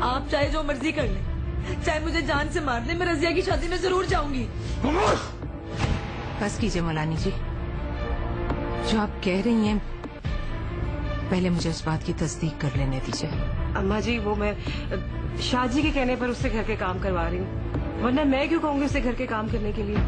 आप चाहे जो मर्जी कर ले, चाहे मुझे जान से मार दे, मैं रजिया की शादी में जरूर जाऊंगी। बस कीजिए मौलानी जी, जो आप कह रही हैं पहले मुझे उस बात की तस्दीक कर लेने दीजिए। अम्मा जी, वो मैं शाहजी के कहने पर उससे घर के काम करवा रही हूँ, वरना मैं क्यों कहूंगी उसे घर के काम करने के लिए।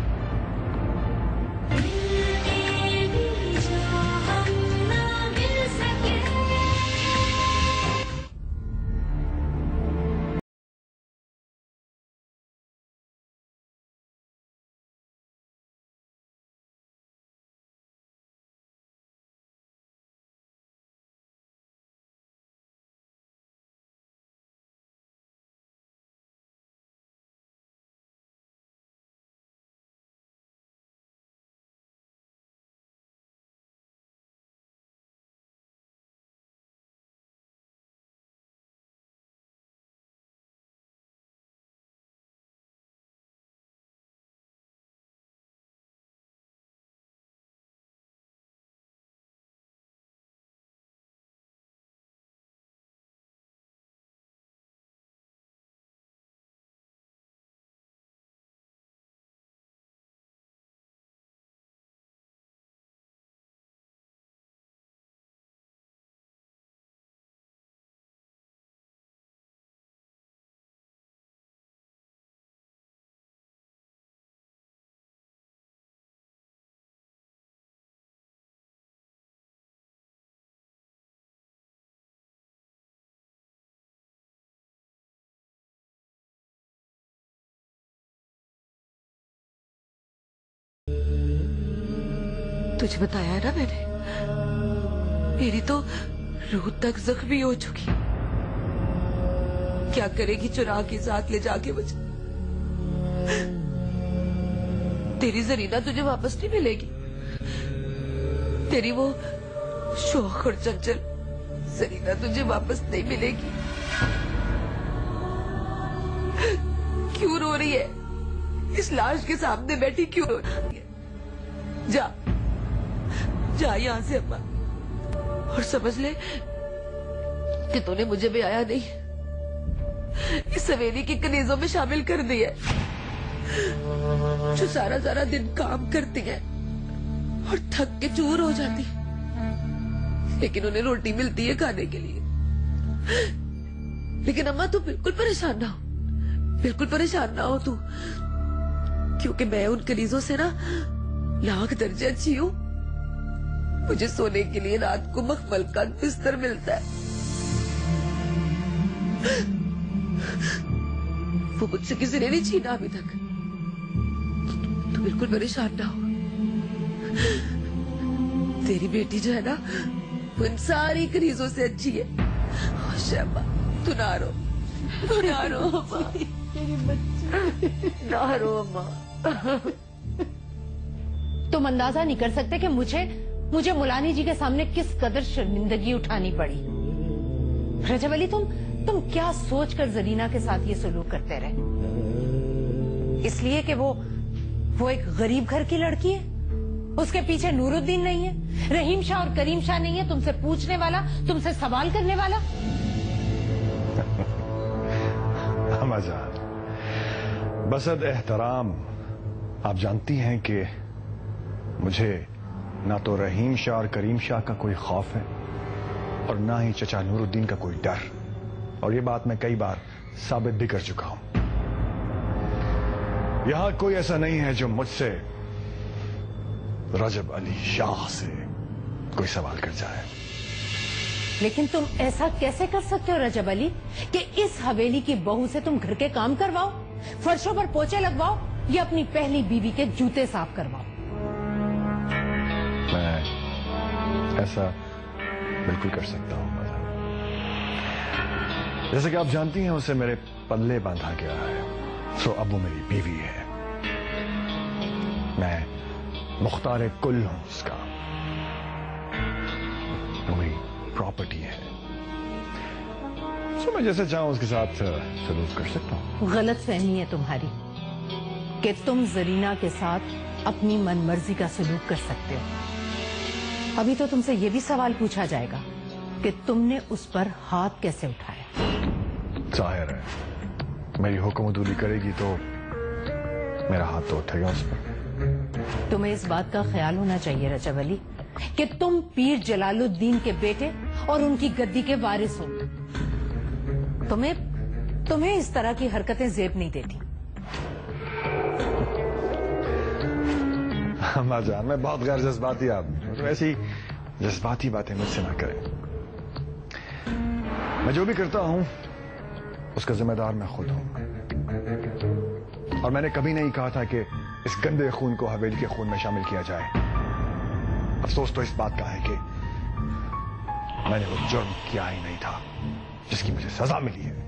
तुझे बताया ना मैंने, मेरी तो रूह तक जख्मी हो चुकी। क्या करेगी चुरा के साथ ले जाके मुझे? तेरी जरीना तुझे वापस नहीं मिलेगी। तेरी वो शौक और चंचल जरीना तुझे वापस नहीं मिलेगी। क्यों रो रही है? इस लाश के सामने बैठी क्यों रो रही है? जा जा यहाँ से अम्मा, और समझ ले कि तूने मुझे भी आया नहीं, इस हवेली की कनीजों में शामिल कर दिया, जो सारा सारा दिन काम करती है और थक के चूर हो जाती, लेकिन उन्हें रोटी मिलती है खाने के लिए। लेकिन अम्मा तू बिल्कुल परेशान ना हो, बिल्कुल परेशान ना हो तू, क्योंकि मैं उन कनीजों से ना लाख दर्जे अच्छी हूँ। मुझे सोने के लिए रात को मखमल का बिस्तर मिलता है, वो मुझसे किसी ने नहीं छीना अभी तक। तू बिल्कुल परेशान ना हो। तेरी बेटी जो है ना, वो इन सारी कनीजों से अच्छी है। शम्मा, तू ना रो, तू ना रो अम्मा, मेरी बच्ची, ना रो अम्मा। तुम अंदाजा नहीं कर सकते कि मुझे मुलानी जी के सामने किस कदर शर्मिंदगी उठानी पड़ी। रजब अली, तुम क्या सोचकर जरीना के साथ ये सलूक करते रहे? इसलिए कि वो एक गरीब घर की लड़की है, उसके पीछे नूरुद्दीन नहीं है, रहीम शाह और करीम शाह नहीं है तुमसे पूछने वाला, तुमसे सवाल करने वाला। अम्माजान, बसद एहतराम, आप जानती हैं कि मुझे ना तो रहीम शाह और करीम शाह का कोई खौफ है और ना ही चचा नूरुद्दीन का कोई डर, और ये बात मैं कई बार साबित भी कर चुका हूं। यहां कोई ऐसा नहीं है जो मुझसे रजब अली शाह से कोई सवाल कर जाए। लेकिन तुम ऐसा कैसे कर सकते हो रजब अली कि इस हवेली की बहू से तुम घर के काम करवाओ, फर्शों पर पोछे लगवाओ या अपनी पहली बीवी के जूते साफ करवाओ? मैं ऐसा बिल्कुल कर सकता हूं मदर। जैसे कि आप जानती हैं, उसे मेरे पल्ले बांधा गया है, तो अब वो मेरी बीवी है। मैं मुख्तार कुल हूं उसका, वो मेरी प्रॉपर्टी है, तो मैं जैसे चाहूं उसके साथ सलूक कर सकता हूं। गलत फहमी है तुम्हारी कि तुम जरीना के साथ अपनी मनमर्जी का सलूक कर सकते हो। अभी तो तुमसे यह भी सवाल पूछा जाएगा कि तुमने उस पर हाथ कैसे उठाया। जाहिर है मेरी हुक्मदूली करेगी तो मेरा हाथ तो उठेगा उस पर। तुम्हें इस बात का ख्याल होना चाहिए रजब अली कि तुम पीर जलालुद्दीन के बेटे और उनकी गद्दी के वारिस हो। तुम्हें इस तरह की हरकतें जेब नहीं देती। अम्मा जान, मैं बहुत गैर जज्बाती आदमी, तो ऐसी जज्बाती बातें मुझसे ना करें। मैं जो भी करता हूं उसका जिम्मेदार मैं खुद हूं, और मैंने कभी नहीं कहा था कि इस गंदे खून को हवेली के खून में शामिल किया जाए। अफसोस तो इस बात का है कि मैंने वो जुर्म किया ही नहीं था जिसकी मुझे सजा मिली है।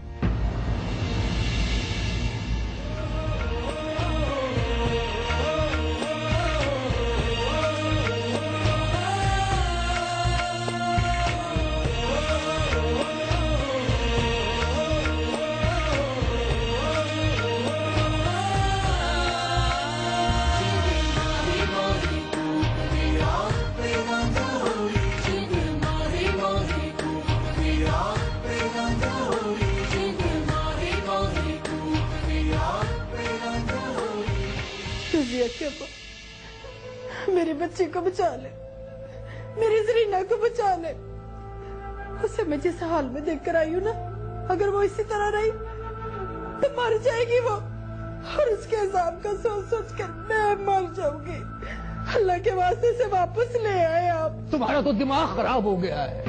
मेरी बच्ची को बचा ले, मेरी जरीना को बचा ले। उसे मैं जिस हाल में देखकर आई हूँ ना, अगर वो इसी तरह रही तो मर जाएगी वो, और उसके हिसाब का सोच सोच कर मैं मर जाऊंगी। अल्लाह के वास्ते से वापस ले आए आप। तुम्हारा तो दिमाग खराब हो गया है।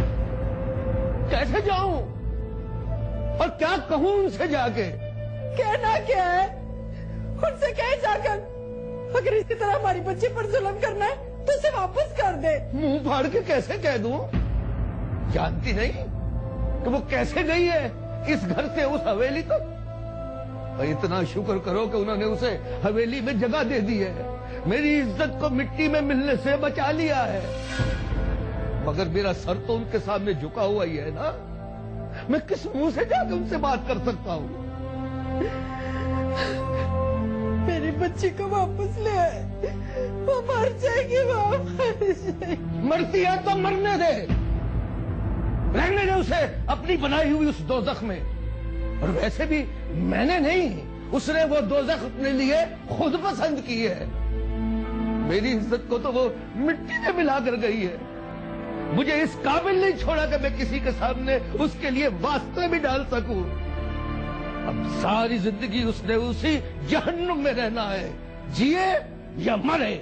कैसे जाऊं और क्या कहूं उनसे जाके? कहना क्या है, उनसे कहे जाकर अगर इसी तरह हमारी बच्ची पर जुल्म करना है तो उसे वापस कर दे। मुंह फाड़ के कैसे कह दूं? जानती नहीं कि वो कैसे गई है इस घर से उस हवेली तक? इतना शुक्र करो कि उन्होंने उसे हवेली में जगह दे दी है, मेरी इज्जत को मिट्टी में मिलने से बचा लिया है। मगर मेरा सर तो उनके सामने झुका हुआ ही है ना, मैं किस मुंह से जाकर उनसे बात कर सकता हूँ? मेरी बच्ची को वापस ले आए, वो मर जाएगी, वो मर जाएगी। मरती है तो मरने दे, रहने दे उसे अपनी बनाई हुई उस दोज़ख में। और वैसे भी मैंने नहीं, उसने वो दोज़ख अपने लिए खुद पसंद की है। मेरी इज्जत को तो वो मिट्टी में मिला कर गई है। मुझे इस काबिल नहीं छोड़ा कि मैं किसी के सामने उसके लिए वास्ते भी डाल सकूं। अब सारी जिंदगी उसने उसी जहन्नुम में रहना है, जिए या मरे।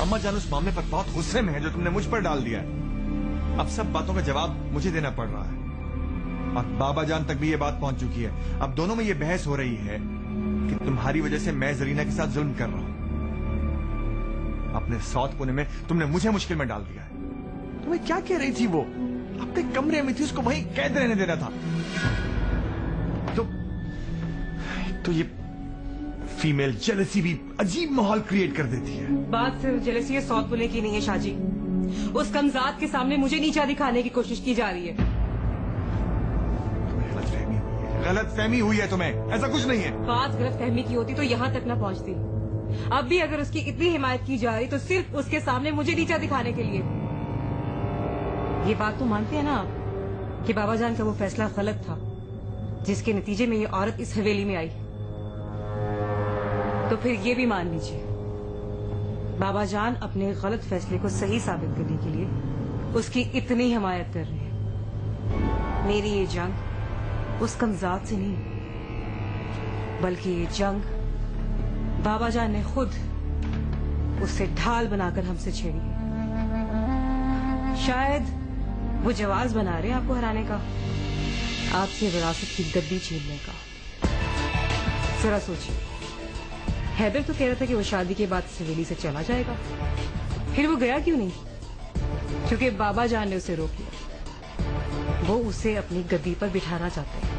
अम्मा जान उस मामले पर बहुत गुस्से में है जो तुमने मुझ पर डाल दिया है। अब सब बातों का जवाब मुझे देना पड़ रहा है, और बाबा जान तक भी ये बात पहुंच चुकी है। अब दोनों में ये बहस हो रही है कि तुम्हारी वजह से मैं जरीना के साथ जुल्म कर रहा हूं। अपने सौत पुणे में तुमने मुझे मुश्किल में डाल दिया है। तुम्हें क्या कह रही थी वो? अपने कमरे में थी, उसको वहीं कैद रहने देना था। तो ये फीमेल जेलसी भी अजीब माहौल क्रिएट कर देती है। बात सिर्फ जेलसी सौत पुणे की नहीं है शाहजी, उस कमजात के सामने मुझे नीचा दिखाने की कोशिश की जा रही है। तुम्हें गलतफहमी हुई है तुम्हें, ऐसा कुछ नहीं है। बात गलतफहमी की होती तो यहाँ तक न पहुँचती। अब भी अगर उसकी इतनी हिमायत की जा रही तो सिर्फ उसके सामने मुझे नीचा दिखाने के लिए। ये बात तो मानते हैं ना आप कि बाबा जान का वो फैसला गलत था, जिसके नतीजे में ये औरत इस हवेली में आई। तो फिर ये भी मान लीजिए बाबा जान अपने गलत फैसले को सही साबित करने के लिए उसकी इतनी हिमायत कर रहे हैं। मेरी ये जंग उस कमजात से नहीं, बल्कि ये जंग बाबा जान ने खुद उससे ढाल बनाकर हमसे छेड़ी है। शायद वो जवाज बना रहे हैं आपको हराने का, आपसे विरासत की गद्दी छीनने का। जरा सोचिए, हैदर तो कह रहा था कि वो शादी के बाद हवेली से चला जाएगा, फिर वो गया क्यों नहीं? क्योंकि बाबा जान ने उसे रोक लिया। वो उसे अपनी गद्दी पर बिठाना चाहते हैं।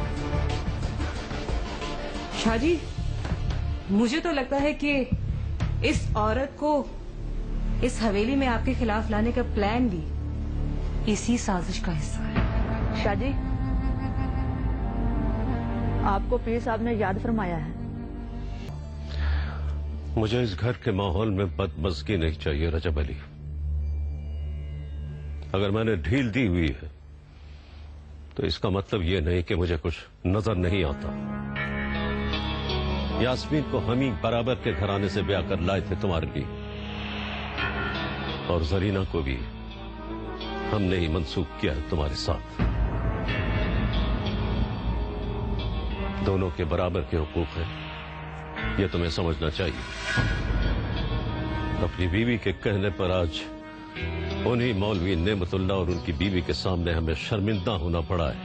शाहजी, मुझे तो लगता है कि इस औरत को इस हवेली में आपके खिलाफ लाने का प्लान भी इसी साजिश का हिस्सा है। शाहजी, आपको पीर साहब ने याद फरमाया है। मुझे इस घर के माहौल में बदमज़गी नहीं चाहिए रजब अली। अगर मैंने ढील दी हुई है तो इसका मतलब यह नहीं कि मुझे कुछ नजर नहीं आता। यास्मीन को हम ही बराबर के घराने से ब्याह कर लाए थे तुम्हारे लिए, और जरीना को भी हमने ही मंसूब किया है तुम्हारे साथ। दोनों के बराबर के हुकूक हैं, यह तुम्हें समझना चाहिए। अपनी बीवी के कहने पर आज उन्हीं मौलवी नेमतुल्ला और उनकी बीवी के सामने हमें शर्मिंदा होना पड़ा है,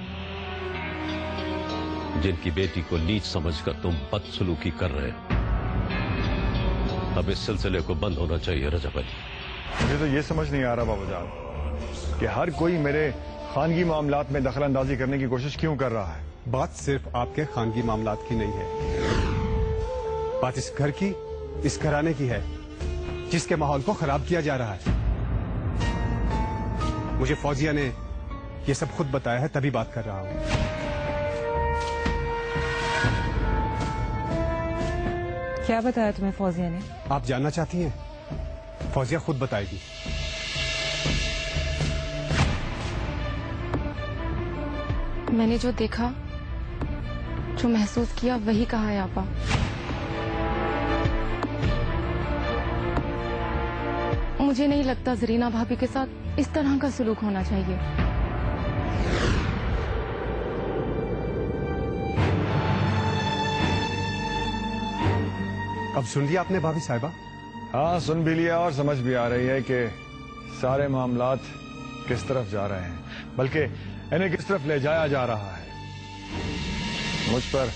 जिनकी बेटी को नीच समझकर तुम बदसलूकी कर रहे हो। अब इस सिलसिले को बंद होना चाहिए रजब अली। मुझे तो ये समझ नहीं आ रहा बाबाजान कि हर कोई मेरे खानगी मामलात में दखल अंदाजी करने की कोशिश क्यों कर रहा है। बात सिर्फ आपके खानगी मामलात की नहीं है, बात इस घर की, इस घराने की है जिसके माहौल को खराब किया जा रहा है। मुझे फौजिया ने यह सब खुद बताया है, तभी बात कर रहा हूं। क्या बताया तुम्हें फौजिया ने? आप जानना चाहती हैं? फौजिया खुद बताएगी। मैंने जो देखा, जो महसूस किया, वही कहा है आपा। मुझे नहीं लगता जरीना भाभी के साथ इस तरह का सलूक होना चाहिए। अब सुन लिया आपने भाभी साहिबा? हाँ, सुन भी लिया और समझ भी आ रही है कि सारे मामलात किस तरफ जा रहे हैं, बल्कि इन्हें किस तरफ ले जाया जा रहा है। मुझ पर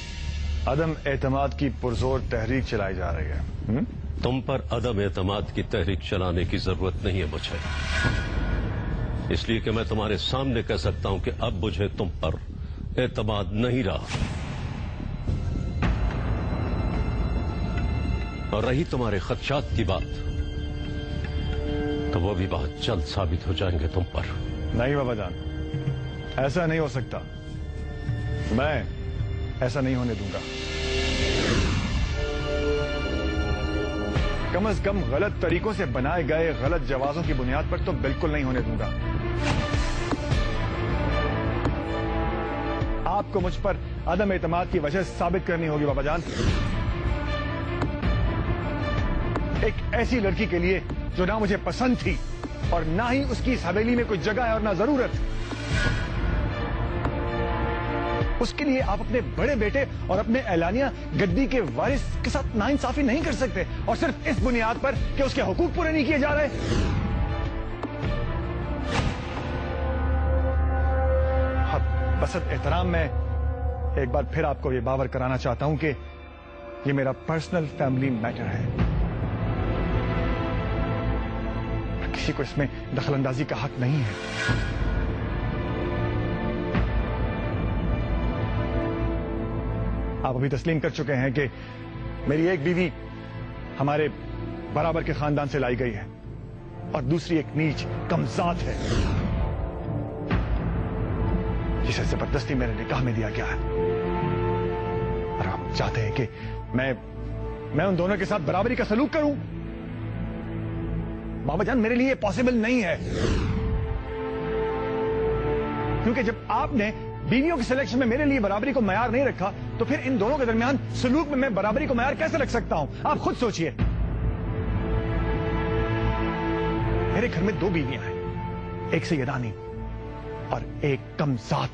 अदम एतमाद की पुरजोर तहरीक चलाई जा रही है। तुम पर अदम एतमाद की तहरीक चलाने की जरूरत नहीं है मुझे, इसलिए कि मैं तुम्हारे सामने कह सकता हूं कि अब मुझे तुम पर एतमाद नहीं रहा। और रही तुम्हारे खदशात की बात, तो वो भी बहुत जल्द साबित हो जाएंगे तुम पर। नहीं बाबाजान, ऐसा नहीं हो सकता। मैं ऐसा नहीं होने दूंगा। कम से कम गलत तरीकों से बनाए गए गलत जवाजों की बुनियाद पर तो बिल्कुल नहीं होने दूंगा। आपको मुझ पर अदम एतमाद की वजह साबित करनी होगी बाबाजान। एक ऐसी लड़की के लिए जो ना मुझे पसंद थी और ना ही उसकी इस हवेली में कोई जगह है और ना जरूरत। उसके लिए आप अपने बड़े बेटे और अपने एलानिया गद्दी के वारिस के साथ नाइंसाफी नहीं कर सकते, और सिर्फ इस बुनियाद पर कि उसके हुकूक पूरे नहीं किए जा रहे। हाँ, बसत एहतराम में एक बार फिर आपको ये बावर कराना चाहता हूं कि ये मेरा पर्सनल फैमिली मैटर है। किसी को इसमें दखलंदाजी का हक नहीं है। आप अभी तस्लीम कर चुके हैं कि मेरी एक बीवी हमारे बराबर के खानदान से लाई गई है और दूसरी एक नीच कमजात है जिसे जबरदस्ती मेरे निकाह में दिया गया है। और आप चाहते हैं कि मैं उन दोनों के साथ बराबरी का सलूक करूं। बाबाजान, मेरे लिए पॉसिबल नहीं है, क्योंकि जब आपने बीवियों के सिलेक्शन में मेरे लिए बराबरी को मयार नहीं रखा, तो फिर इन दोनों के दरमियान सलूक में मैं बराबरी को मयार कैसे रख सकता हूं? आप खुद सोचिए। मेरे घर में दो बीवियां हैं, एक सैयदानी और एक कमजात।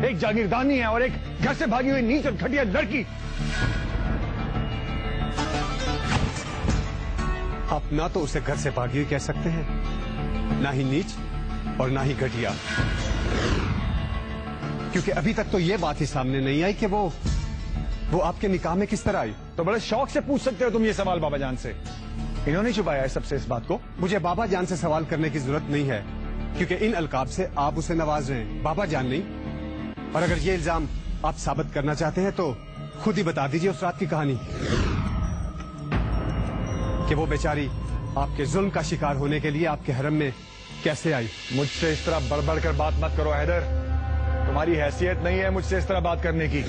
एक जागीरदानी है और एक घर से भागी हुई नीच और घटिया लड़की। आप ना तो उसे घर से भागी हुई कह सकते हैं, ना ही नीच और ना ही घटिया, क्योंकि अभी तक तो ये बात ही सामने नहीं आई कि वो आपके निकाह में किस तरह आई। तो बड़े शौक से पूछ सकते हो तुम ये सवाल बाबाजान से। इन्होंने छुपाया है सबसे इस बात को। मुझे बाबा जान से सवाल करने की जरूरत नहीं है, क्योंकि इन अलकाब से आप उसे नवाज रहे हैं, बाबा जान नहीं। और अगर ये इल्जाम आप साबित करना चाहते हैं तो खुद ही बता दीजिए उस रात की कहानी, कि वो बेचारी आपके जुल्म का शिकार होने के लिए आपके हरम में कैसे आई। मुझसे इस तरह बढ़ कर बात मत करो हैदर, तुम्हारी हैसियत नहीं है मुझसे इस तरह बात करने की।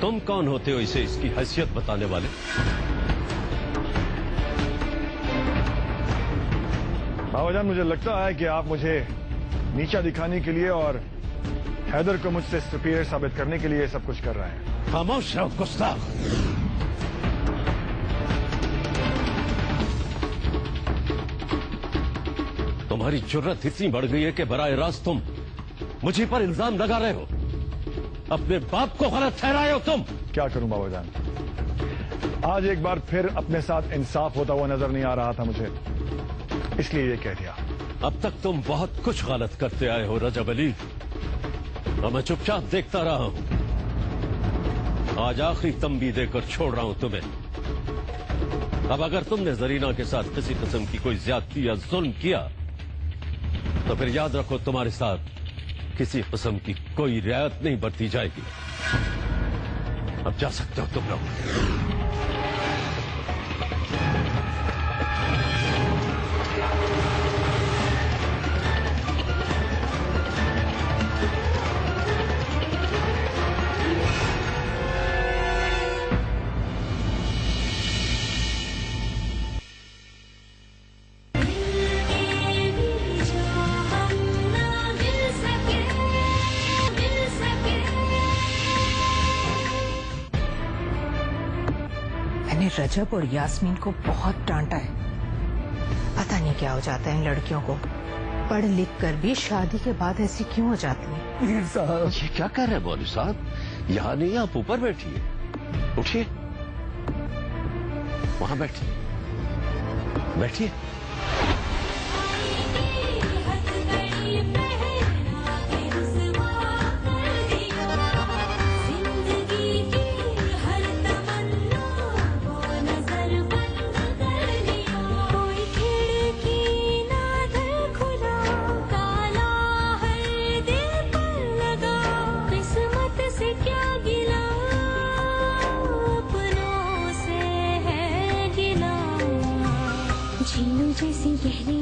तुम कौन होते हो इसे इसकी हैसियत बताने वाले? बाबाजान, मुझे लगता है कि आप मुझे नीचा दिखाने के लिए और हैदर को मुझसे सुपीरियर साबित करने के लिए सब कुछ कर रहे हैं। खामोश रहो गुस्ताख। तुम्हारी जुर्रत इतनी बढ़ गई है कि बराए रास्त तुम मुझे पर इल्जाम लगा रहे हो, अपने बाप को गलत ठहराए हो तुम। क्या करूं बाबाजान, आज एक बार फिर अपने साथ इंसाफ होता हुआ नजर नहीं आ रहा था मुझे, इसलिए ये कह दिया। अब तक तुम बहुत कुछ गलत करते आए हो रजब अली, और मैं चुपचाप देखता रहा हूं। आज आखिरी तंबी देकर छोड़ रहा हूं तुम्हें। अब अगर तुमने जरीना के साथ किसी किस्म की कोई ज्यादती या जुल्म किया तो फिर याद रखो तुम्हारे साथ किसी किस्म की कोई रियायत नहीं बरती जाएगी। अब जा सकते हो तुम लोग। रजब और यास्मीन को बहुत डांटा है। पता नहीं क्या हो जाता है इन लड़कियों को, पढ़ लिख कर भी शादी के बाद ऐसी क्यों हो जाती है। ये क्या कर रहे हैं मौलवी साहब? यहाँ नहीं, आप ऊपर बैठिए, उठिए, वहां बैठिए, बैठिए। जैसी गहरी